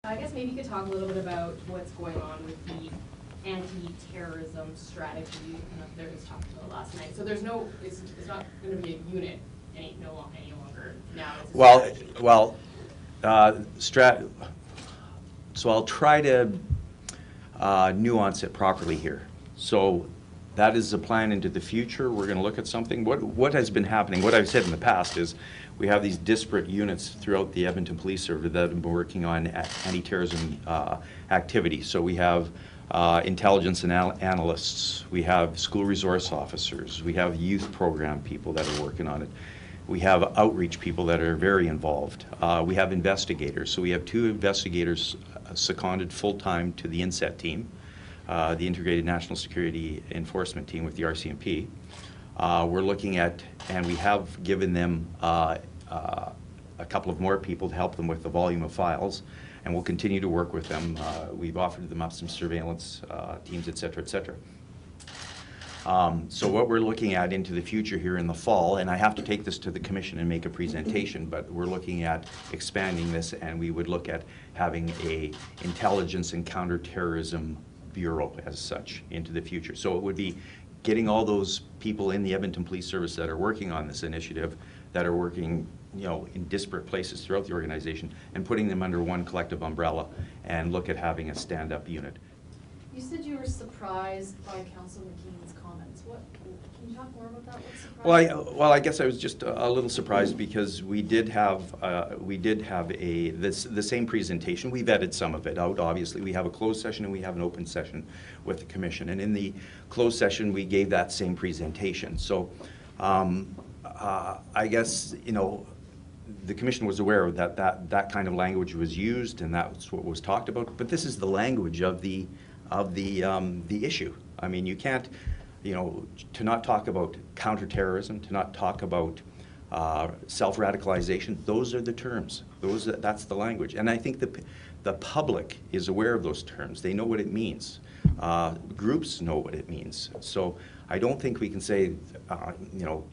I guess maybe you could talk a little bit about what's going on with the anti-terrorism strategy that there was talked about last night. So there's no, it's not going to be a unit any longer. Now it's a strategy. So I'll try to nuance it properly here. So that is the plan into the future. We're going to look at something. What has been happening, what I've said in the past is we have these disparate units throughout the Edmonton Police Service that have been working on anti-terrorism activity. So we have intelligence and analysts, we have school resource officers, we have youth program people that are working on it. We have outreach people that are very involved. We have investigators. So we have 2 investigators seconded full-time to the INSET team, the Integrated National Security Enforcement Team with the RCMP. We're looking at, and we have given them a couple of more people to help them with the volume of files, and we'll continue to work with them. We've offered them up some surveillance teams, et cetera, et cetera. So what we're looking at into the future here in the fall, and I have to take this to the Commission and make a presentation, but we're looking at expanding this, and we would look at having a intelligence and counterterrorism bureau as such into the future. So it would be getting all those people in the Edmonton Police Service that are working on this initiative, that are working, in disparate places throughout the organization, and putting them under one collective umbrella and look at having a stand-up unit. You said you were surprised by Councillor McKean's comments. Can you talk more about that? What surprised? Well, I guess I was just a little surprised because we did have the same presentation. We vetted some of it out. Obviously, we have a closed session and we have an open session with the Commission. And in the closed session, we gave that same presentation. So, I guess the Commission was aware of that kind of language was used, and that's what was talked about. But this is the language of the issue. I mean, you can't, to not talk about counterterrorism, to not talk about self-radicalization. Those are the terms. That's the language. And I think the public is aware of those terms. They know what it means. Groups know what it means. So I don't think we can say,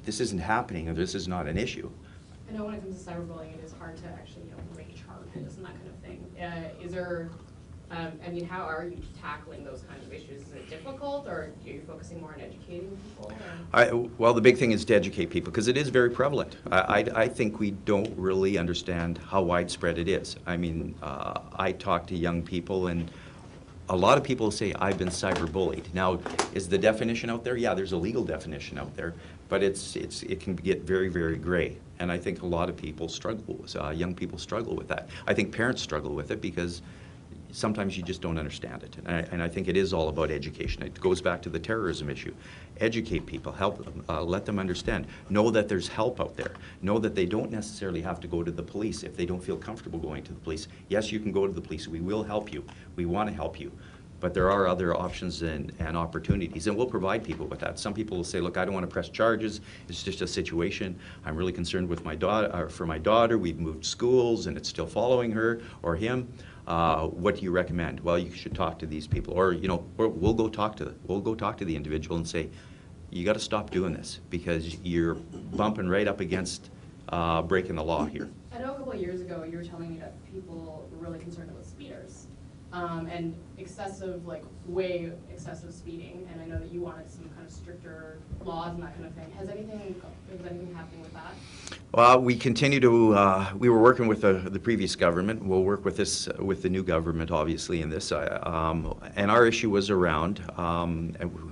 this isn't happening or this is not an issue. I know when it comes to cyberbullying, it is hard to actually, bring charges and that kind of thing. Is there, how are you tackling those kinds of issues? Is it difficult, or are you focusing more on educating people? Well, the big thing is to educate people, because it is very prevalent. I think we don't really understand how widespread it is. I mean, I talk to young people, and a lot of people say, I've been cyberbullied. Now, is the definition out there? Yeah, there's a legal definition out there, but it can get very, very gray. And I think a lot of people struggle, young people struggle with that. I think parents struggle with it because sometimes you just don't understand it. And I think it is all about education. It goes back to the terrorism issue. Educate people, help them, let them understand. Know that there's help out there. Know that they don't necessarily have to go to the police if they don't feel comfortable going to the police. Yes, you can go to the police. We will help you. We want to help you. But there are other options and opportunities, and we'll provide people with that. Some people will say, look, I don't want to press charges. It's just a situation. I'm really concerned with my daughter, for my daughter. We've moved schools, and it's still following her or him. What do you recommend? Well, you should talk to these people, or we'll go talk to the individual and say, you got to stop doing this because you're bumping right up against breaking the law here. I know a couple of years ago you were telling me that people were really concerned about speeders and way excessive speeding, and I know that you wanted some kind of stricter laws and that kind of thing. Is anything happening with that? Well, we continue to, we were working with the previous government. We'll work with the new government, obviously, in this. And our issue was around,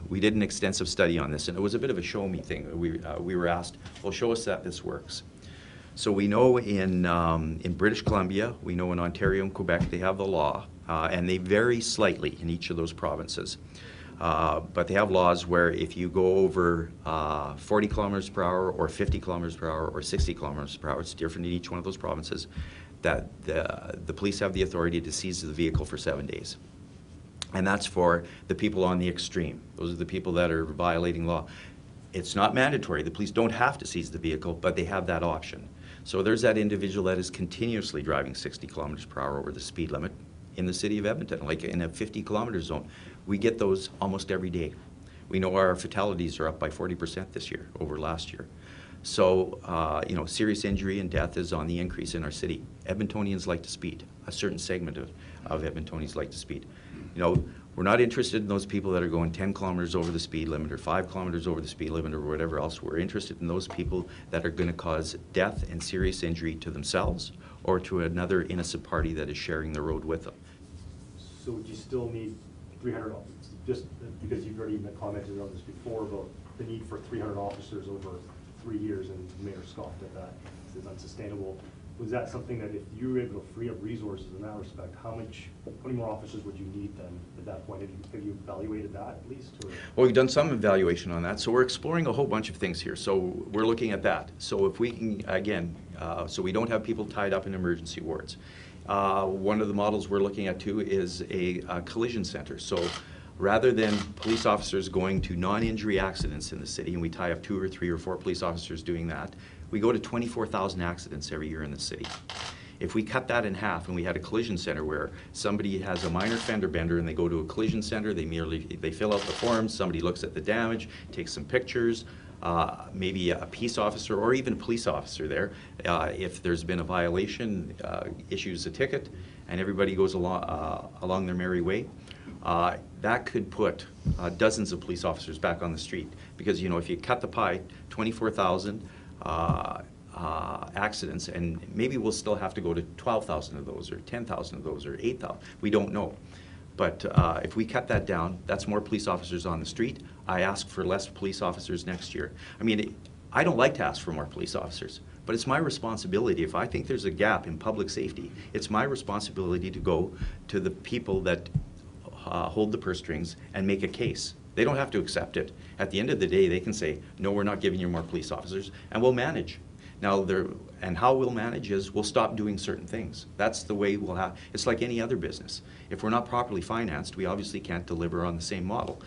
we did an extensive study on this, and it was a bit of a show me thing. We were asked, well, show us that this works. So we know in British Columbia, we know in Ontario and Quebec, they have the law, and they vary slightly in each of those provinces. But they have laws where if you go over 40 kilometers per hour or 50 kilometers per hour or 60 kilometers per hour, it's different in each one of those provinces, that the police have the authority to seize the vehicle for 7 days. And that's for the people on the extreme. Those are the people that are violating law. It's not mandatory. The police don't have to seize the vehicle, but they have that option. So there's that individual that is continuously driving 60 kilometers per hour over the speed limit in the city of Edmonton, like in a 50-kilometer zone. We get those almost every day. We know our fatalities are up by 40% this year over last year. So, you know, serious injury and death is on the increase in our city. Edmontonians like to speed. A certain segment of Edmontonians like to speed. You know, we're not interested in those people that are going 10 kilometers over the speed limit or 5 kilometers over the speed limit or whatever else. We're interested in those people that are going to cause death and serious injury to themselves or to another innocent party that is sharing the road with them. So would you still need 300 officers? Just because you've already commented on this before about the need for 300 officers over 3 years, and the mayor scoffed at that. It's unsustainable. Was that something that if you were able to free up resources in that respect, how many more officers would you need then at that point? Have you evaluated that at least? Or? Well, we've done some evaluation on that. So we're exploring a whole bunch of things here. So we're looking at that. So if we can, again, so we don't have people tied up in emergency wards. One of the models we're looking at too is a collision center. So rather than police officers going to non-injury accidents in the city, and we tie up 2 or 3 or 4 police officers doing that, we go to 24,000 accidents every year in the city. If we cut that in half and we had a collision center where somebody has a minor fender bender and they go to a collision center, they fill out the forms, somebody looks at the damage, takes some pictures, maybe a peace officer or even a police officer there, if there's been a violation, issues a ticket, and everybody goes along their merry way. That could put dozens of police officers back on the street, because, you know, if you cut the pie, 24,000 accidents, and maybe we'll still have to go to 12,000 of those or 10,000 of those or 8,000. We don't know. But if we cut that down, that's more police officers on the street. I ask for less police officers next year. I mean, I don't like to ask for more police officers, but it's my responsibility. If I think there's a gap in public safety, it's my responsibility to go to the people that hold the purse strings and make a case. They don't have to accept it. At the end of the day, they can say, no, we're not giving you more police officers, and we'll manage. Now, and how we'll manage is we'll stop doing certain things. That's the way we'll have. It's like any other business. If we're not properly financed, we obviously can't deliver on the same model.